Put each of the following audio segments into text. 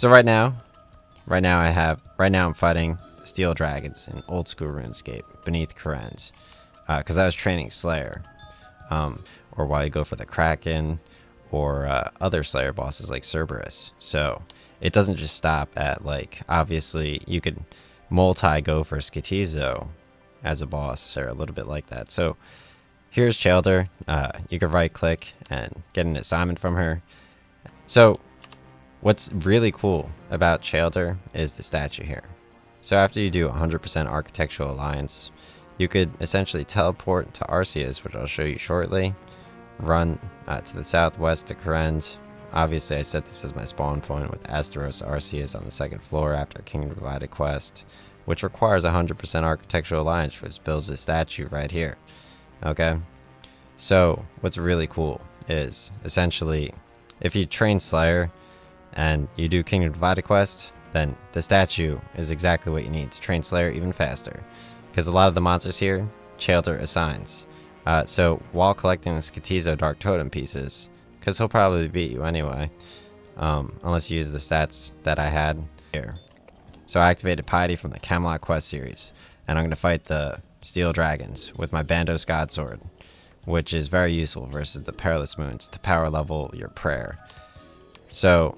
So right now I'm fighting the Steel Dragons in old school RuneScape beneath Koren's, because I was training Slayer, or while you go for the Kraken, or other Slayer bosses like Cerberus. So it doesn't just stop at, like, obviously you could multi-go for Skatizo as a boss, or a little bit like that. So here's Chalder. You can right click and get an assignment from her. So what's really cool about Chalder is the statue here. So after you do 100% Architectural Alliance, you could essentially teleport to Arceus, which I'll show you shortly, run to the southwest to Koren's. Obviously I set this as my spawn point with Asteros Arceus on the second floor after Kingdom Divided quest, which requires 100% Architectural Alliance, which builds a statue right here. Okay, so what's really cool is essentially if you train Slayer and you do Kingdom Divided quest, then the statue is exactly what you need to train Slayer even faster, because a lot of the monsters here Chalder assigns. So while collecting the Skatizo Dark Totem pieces, because he'll probably beat you anyway, unless you use the stats that I had here. So I activated Piety from the Camelot quest series, and I'm going to fight the Steel Dragons with my Bandos God Sword, which is very useful versus the Perilous Moons to power level your prayer. So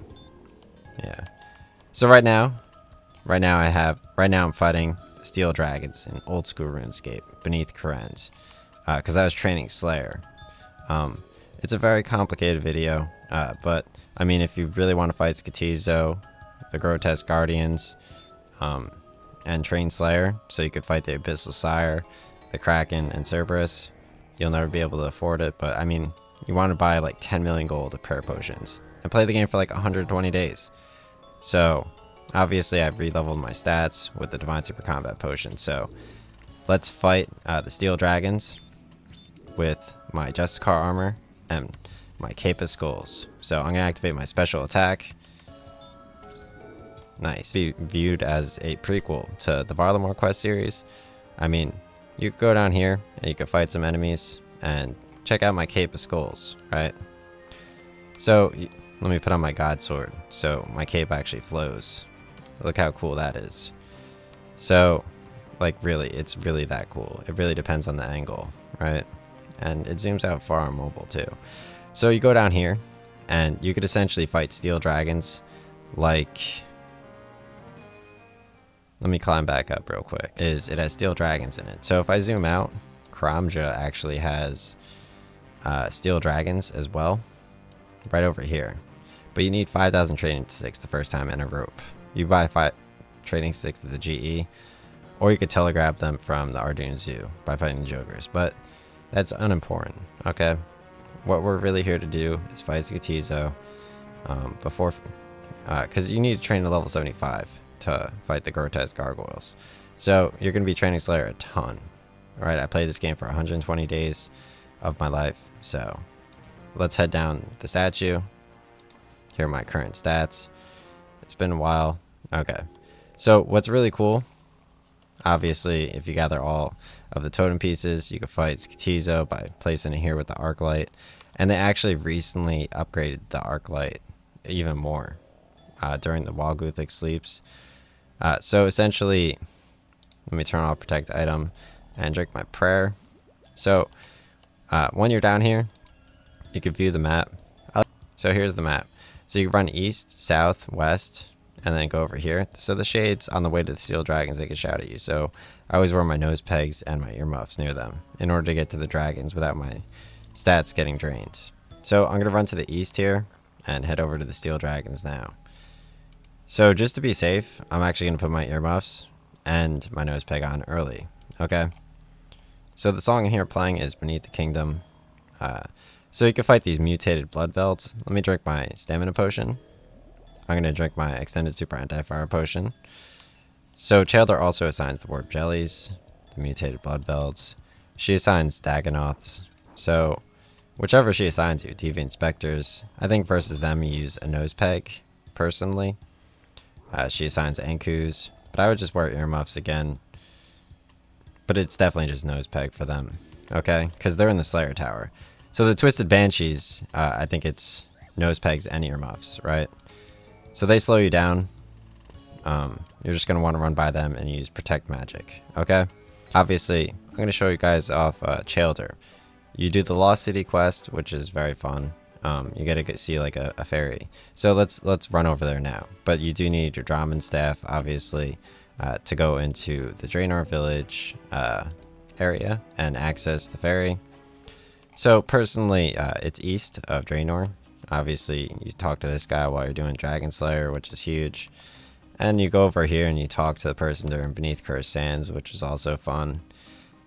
yeah. So right now I'm fighting the Steel Dragons in old school RuneScape beneath Koren's, because I was training Slayer. It's a very complicated video, but I mean, if you really want to fight Skatizo, the Grotesque Guardians, and train Slayer, so you could fight the Abyssal Sire, the Kraken, and Cerberus, you'll never be able to afford it. But I mean, you want to buy like 10 million gold of prayer potions and play the game for like 120 days. So obviously I've re-leveled my stats with the Divine Super Combat Potion. So let's fight the Steel Dragons with my Justicar armor and my Cape of Skulls. So I'm going to activate my special attack. Nice. Be viewed as a prequel to the Varlamore quest series. I mean, you could go down here and you could fight some enemies and check out my Cape of Skulls, right? So let me put on my God Sword so my cape actually flows. Look how cool that is. So, like, really, it's really that cool. It really depends on the angle, right? And it zooms out far on mobile too. So you go down here and you could essentially fight Steel Dragons like, let me climb back up real quick, it has Steel Dragons in it. So if I zoom out, Karamja actually has Steel Dragons as well, right over here. But you need 5,000 training sticks the first time and a rope. You buy 5 training sticks at the GE, or you could telegraph them from the Ardoon Zoo by fighting the Jokers. But that's unimportant, okay? What we're really here to do is fight Skatizo before, because you need to train to level 75 to fight the Grotesque Gargoyles. So you're going to be training Slayer a ton, right? I played this game for 120 days of my life, so let's head down the statue. Here are my current stats. It's been a while. Okay, so what's really cool, obviously, if you gather all of the totem pieces, you can fight Skatizo by placing it here with the Arc Light. And they actually recently upgraded the Arc Light even more during the Walguthic sleeps. So essentially, let me turn off Protect Item and drink my prayer. So when you're down here, you can view the map. So here's the map. So you run east, south, west, and then go over here. So the shades on the way to the Steel Dragons, they can shout at you. So I always wear my nose pegs and my earmuffs near them in order to get to the dragons without my stats getting drained. So I'm going to run to the east here and head over to the Steel Dragons now. So just to be safe, I'm actually going to put my earmuffs and my nose peg on early. Okay? So the song here playing is Beneath the Kingdom. So you can fight these mutated blood velds. Let me drink my stamina potion. I'm going to drink my extended super anti-fire potion. So Chalder also assigns the warp jellies, the mutated blood velds. She assigns Dagonoths. So whichever she assigns you, Deviant Spectres. I think versus them you use a nose peg, personally. She assigns Ankus, but I would just wear earmuffs again. But it's definitely just nose peg for them, okay? Because they're in the Slayer Tower. So the Twisted Banshees, I think it's nose pegs and earmuffs, right? So they slow you down. You're just going to want to run by them and use protect magic. Okay? Obviously, I'm going to show you guys off Chalder. You do the Lost City quest, which is very fun. You get to see like a ferry. So let's run over there now. But you do need your Draman staff, obviously, to go into the Draenor village area and access the ferry. So personally, it's east of Draenor. Obviously, you talk to this guy while you're doing Dragon Slayer, which is huge. And you go over here and you talk to the person during Beneath Cursed Sands, which is also fun.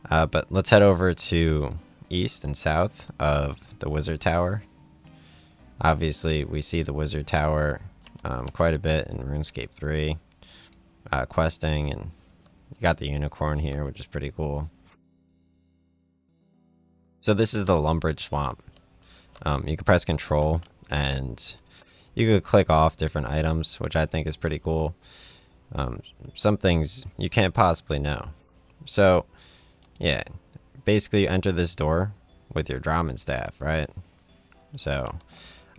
But let's head over to east and south of the Wizard Tower. Obviously, we see the Wizard Tower quite a bit in RuneScape 3. Questing, and you got the unicorn here, which is pretty cool. So this is the Lumbridge Swamp. You can press Control and you could click off different items, which I think is pretty cool. Some things you can't possibly know. So, yeah, basically you enter this door with your Draman staff, right? So,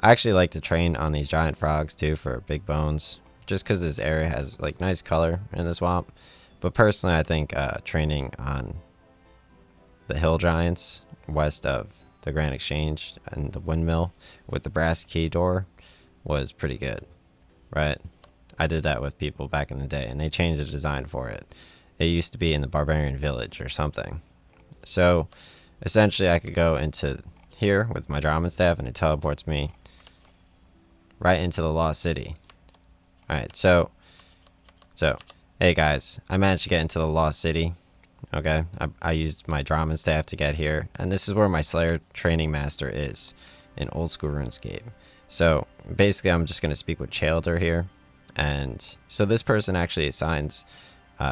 I actually like to train on these giant frogs too for big bones, just because this area has like nice color in the swamp. But personally, I think training on the hill giants west of the Grand Exchange and the windmill with the brass key door was pretty good, right? I did that with people back in the day, and they changed the design for it. It used to be in the Barbarian Village or something. So essentially, I could go into here with my Draman staff, and it teleports me right into the Lost City. Alright, so hey guys, I managed to get into the Lost City. Okay, I used my Draman staff to get here, and this is where my Slayer training master is in old school RuneScape. So basically, I'm just going to speak with Chalder here, and so this person actually assigns,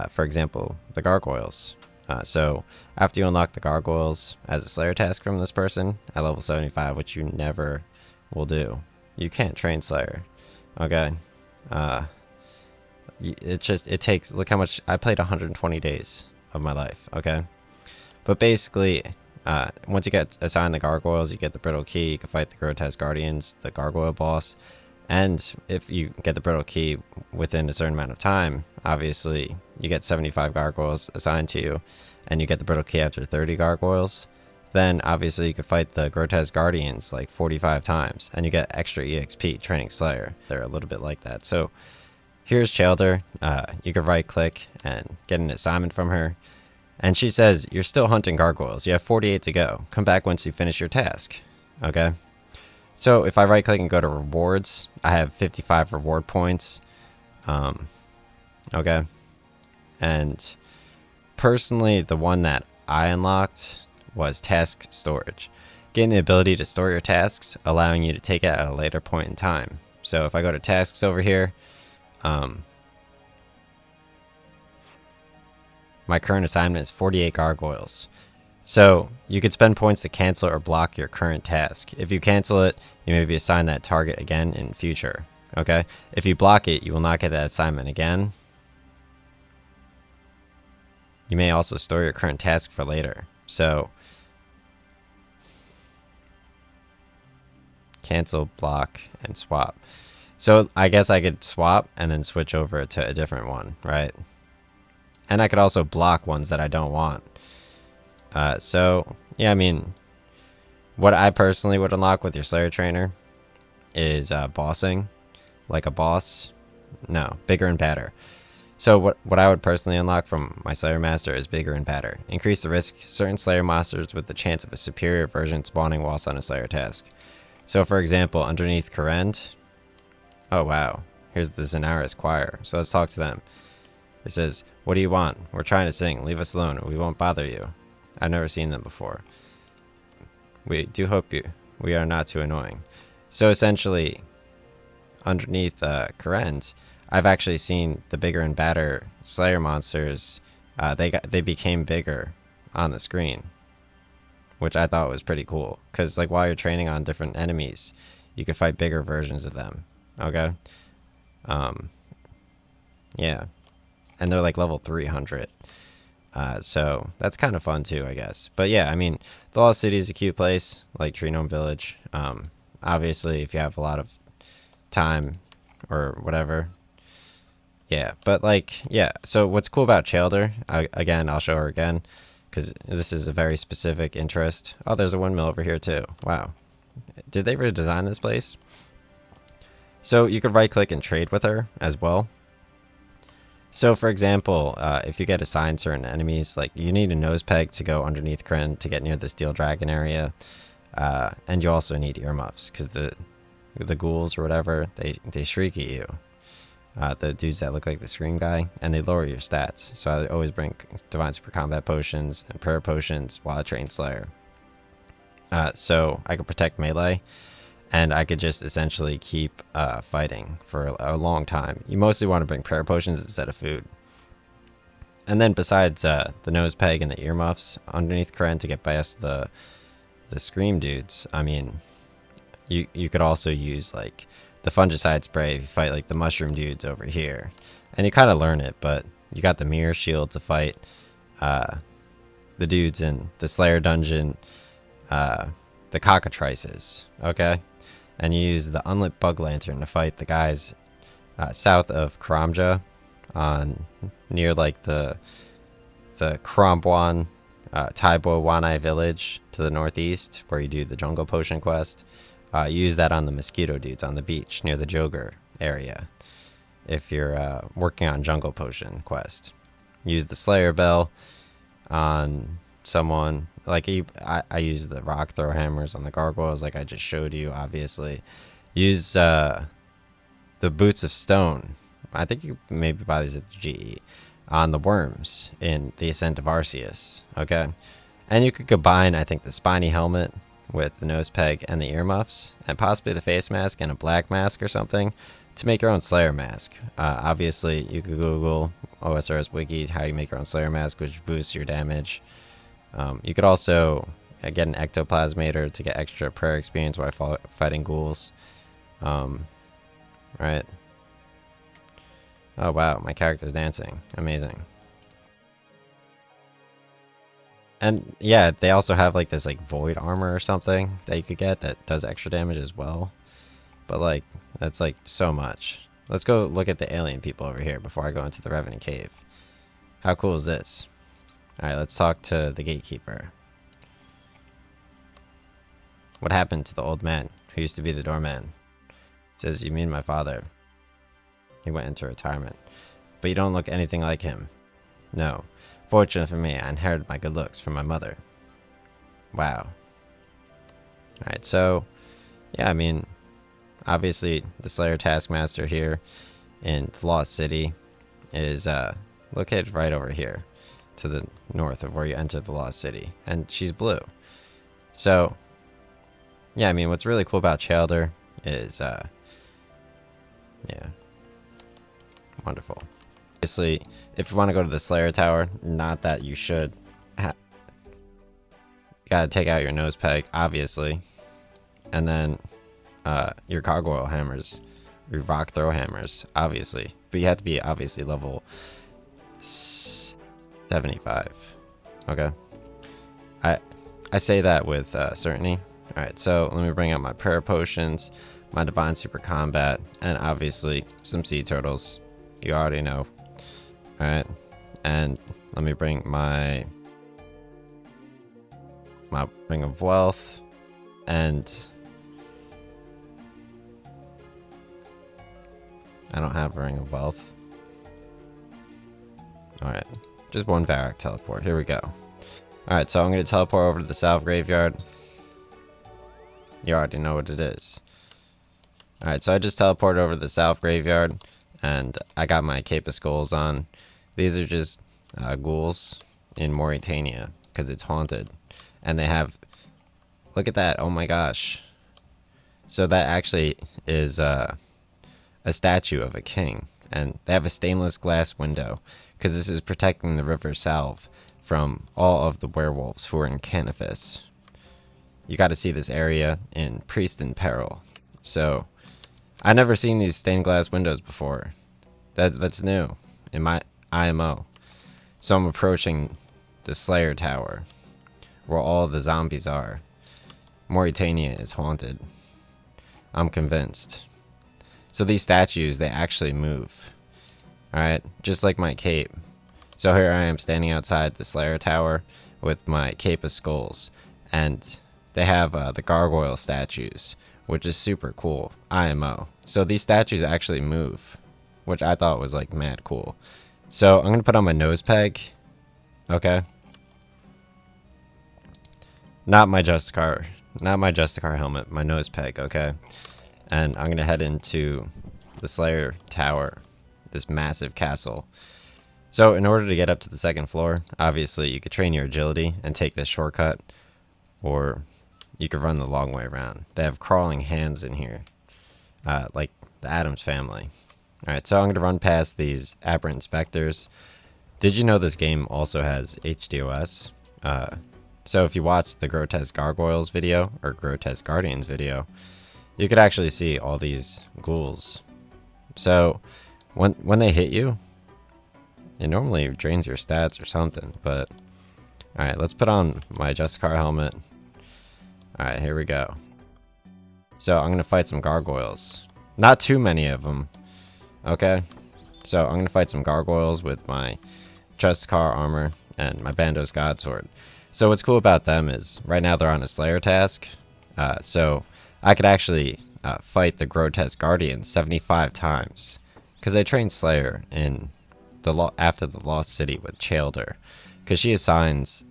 for example, the gargoyles. So after you unlock the gargoyles as a Slayer task from this person at level 75, which you never will do, you can't train Slayer. Okay, it takes, look how much I played, 120 days of my life. Okay, but basically once you get assigned the gargoyles, you get the brittle key. You can fight the grotesque guardians, the gargoyle boss, and if you get the brittle key within a certain amount of time, obviously you get 75 gargoyles assigned to you, and you get the brittle key after 30 gargoyles. Then obviously you could fight the grotesque guardians like 45 times, and you get extra EXP training Slayer. They're a little bit like that. So here's Chalder. You can right click and get an assignment from her. And she says, you're still hunting gargoyles. You have 48 to go. Come back once you finish your task. Okay? So if I right click and go to rewards, I have 55 reward points. Okay? And personally, the one that I unlocked was task storage. Getting the ability to store your tasks, allowing you to take it at a later point in time. So if I go to tasks over here, my current assignment is 48 gargoyles. So you could spend points to cancel or block your current task. If you cancel it, you may be assigned that target again in future. Okay? If you block it, you will not get that assignment again. You may also store your current task for later. So cancel, block, and swap. So I guess I could swap and then switch over to a different one, right? And I could also block ones that I don't want. So, yeah, I mean, what I personally would unlock with your Slayer trainer is bossing, like a boss. No, bigger and badder. So what I would personally unlock from my Slayer master is bigger and badder. Increase the risk certain Slayer monsters with the chance of a superior version spawning whilst on a Slayer task. So, for example, underneath Korend. Oh, wow. Here's the Zenaris choir. So let's talk to them. It says, what do you want? We're trying to sing. Leave us alone. We won't bother you. I've never seen them before. We do hope we are not too annoying. So essentially, underneath Korend, I've actually seen the bigger and badder Slayer monsters. They became bigger on the screen, which I thought was pretty cool. Because like while you're training on different enemies, you can fight bigger versions of them. Okay. Yeah. And they're like level 300. So that's kind of fun too, I guess. But yeah, I mean, the Lost City is a cute place, like Tree Gnome Village. Obviously, if you have a lot of time or whatever. Yeah, but like, yeah. So what's cool about Chalder? Again, I'll show her again because this is a very specific interest. Oh, there's a windmill over here too. Wow. Did they redesign this place? So you could right click and trade with her as well. So for example, if you get assigned certain enemies, like you need a nose peg to go underneath Kryn to get near the steel dragon area. And you also need earmuffs because the ghouls or whatever, they shriek at you. The dudes that look like the Scream guy, and they lower your stats. So I always bring Divine Super Combat Potions and Prayer Potions while I train Slayer. So I could protect melee, and I could just essentially keep fighting for a long time. You mostly want to bring Prayer Potions instead of food. And then besides the nose peg and the earmuffs underneath Kryn to get past the Scream dudes, I mean, you could also use like the fungicide spray if you fight like the mushroom dudes over here. And you kind of learn it, but you got the mirror shield to fight the dudes in the Slayer dungeon, the cockatrices, okay? And you use the unlit bug lantern to fight the guys south of Karamja on near like the Krombuan Taibo Wanai village to the northeast where you do the jungle potion quest. Use that on the mosquito dudes on the beach near the Joger area if you're working on jungle potion quest. Use the Slayer bell on someone like I use the rock throw hammers on the gargoyles like I just showed you, obviously. Use the boots of stone. I think you maybe buy these at the GE on the worms in the Ascent of Arceus, okay? And you could combine, I think, the spiny helmet with the nose peg and the earmuffs, and possibly the face mask and a black mask or something to make your own Slayer mask. Obviously, you could Google OSR's wiki how you make your own Slayer mask, which boosts your damage. You could also get an ectoplasmator to get extra prayer experience while fighting ghouls. Right. Oh wow, my character's dancing. Amazing. And yeah, they also have like this like void armor or something that you could get that does extra damage as well. But like, that's like so much. Let's go look at the alien people over here before I go into the Revenant Cave. How cool is this? Alright, let's talk to the gatekeeper. What happened to the old man who used to be the doorman? Says, you mean my father? He went into retirement. But you don't look anything like him. No. Fortunately for me, I inherited my good looks from my mother. Wow. Alright, so, yeah, I mean, obviously the Slayer Taskmaster here in the Lost City is located right over here to the north of where you enter the Lost City. And she's blue. So, yeah, I mean, what's really cool about Chalder is, yeah, wonderful. Obviously, if you want to go to the Slayer Tower, not that you should, you gotta take out your nose peg, obviously, and then your gargoyle hammers, your rock throw hammers, obviously, but you have to be obviously level 75. Okay, I say that with certainty. All right, so let me bring out my prayer potions, my divine super combat, and obviously some sea turtles. You already know. Alright, and let me bring my ring of wealth, and I don't have a ring of wealth. Alright, just one Varrock teleport. Here we go. Alright, so I'm going to teleport over to the south graveyard. You already know what it is. Alright, so I just teleported over to the south graveyard, and I got my Cape of Skulls on. These are just ghouls in Mauritania, because it's haunted. And they have... Look at that, oh my gosh. So that actually is a statue of a king. And they have a stainless glass window, because this is protecting the River Salve from all of the werewolves who are in Canifis. You got to see this area in Priest in Peril. So, I never seen these stained glass windows before. That's new in my IMO. So I'm approaching the Slayer Tower, where all the zombies are. Mauritania is haunted. I'm convinced. So these statues, they actually move. Alright, just like my cape. So here I am standing outside the Slayer Tower with my Cape of Skulls. And they have the gargoyle statues, which is super cool. IMO. So these statues actually move, which I thought was like mad cool. So I'm going to put on my nose peg. Okay. Not my Justicar helmet, my nose peg, okay? And I'm going to head into the Slayer Tower, this massive castle. So in order to get up to the second floor, obviously you could train your agility and take this shortcut, or you could run the long way around. They have crawling hands in here, like the Addams Family. Alright, so I'm going to run past these aberrant specters. Did you know this game also has HDOS? So if you watch the Grotesque Gargoyles video, or Grotesque Guardians video, you could actually see all these ghouls. So when they hit you, it normally drains your stats or something, but alright, let's put on my Justicar helmet. Alright, here we go. So I'm going to fight some gargoyles. Not too many of them. Okay? So I'm going to fight some gargoyles with my Justicar armor and my Bandos Godsword. So what's cool about them is, right now they're on a Slayer task. So I could actually fight the Grotesque Guardians 75 times. Because I trained Slayer in after the Lost City with Chaelder. Because she assigns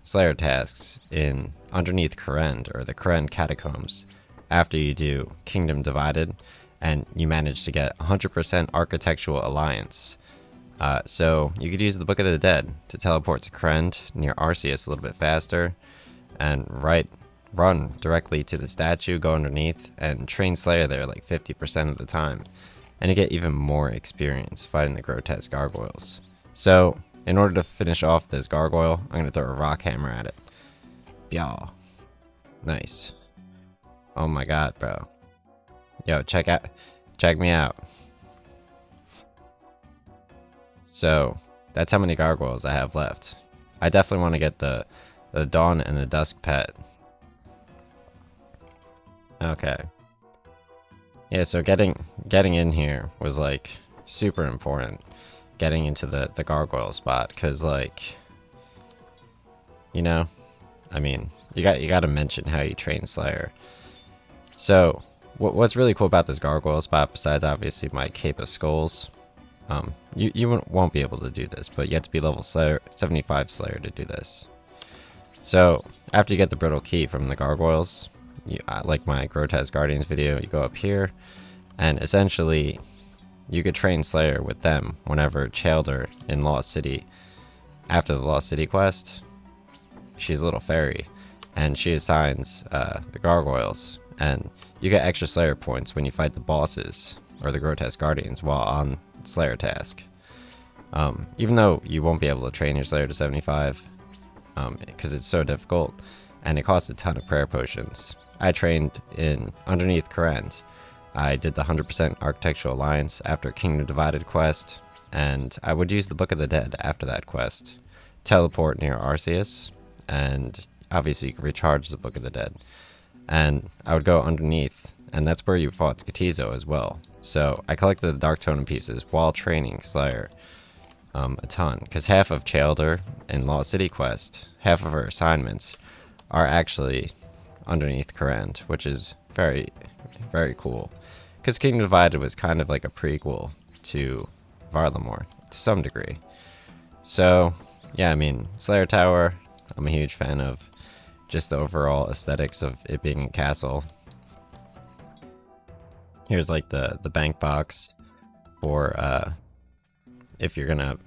Slayer tasks in underneath Korend, or the Korend Catacombs, after you do Kingdom Divided, and you manage to get 100% Architectural Alliance. So you could use the Book of the Dead to teleport to Korend near Arceus a little bit faster, and run directly to the statue, go underneath, and train Slayer there like 50% of the time. And you get even more experience fighting the Grotesque Gargoyles. So, in order to finish off this gargoyle, I'm going to throw a rock hammer at it. Y'all. Nice. Oh my god, bro. Yo, check me out. So, that's how many gargoyles I have left. I definitely want to get the Dawn and the Dusk pet. Okay. Yeah, so getting in here was like super important. Getting into the gargoyle spot, because like, you know, I mean, you got to mention how you train Slayer. So what's really cool about this gargoyle spot, besides obviously my Cape of Skulls, you won't be able to do this, but you have to be level 75 Slayer to do this. So after you get the brittle key from the gargoyles, like my Grotesque Guardians video, you go up here, and essentially you could train Slayer with them whenever Chaelder in Lost City, after the Lost City quest, she's a little fairy, and she assigns the gargoyles, and you get extra Slayer points when you fight the bosses, or the Grotesque Guardians, while on Slayer task. Even though you won't be able to train your Slayer to 75, because it's so difficult, and it costs a ton of prayer potions. I trained in underneath Korend. I did the 100% Architectural Alliance after Kingdom Divided quest, and I would use the Book of the Dead after that quest. Teleport near Arceus, and obviously you can recharge the Book of the Dead. And I would go underneath, and that's where you fought Skatizo as well. So I collected the Dark Totem pieces while training Slayer a ton, because half of Chaelder in Lost City quest, half of her assignments, are actually underneath Korend, which is very, very cool. Because Kingdom Divided was kind of like a prequel to Varlamore, to some degree. So, yeah, I mean, Slayer Tower, I'm a huge fan of just the overall aesthetics of it being a castle. Here's like the bank box, or if you're gonna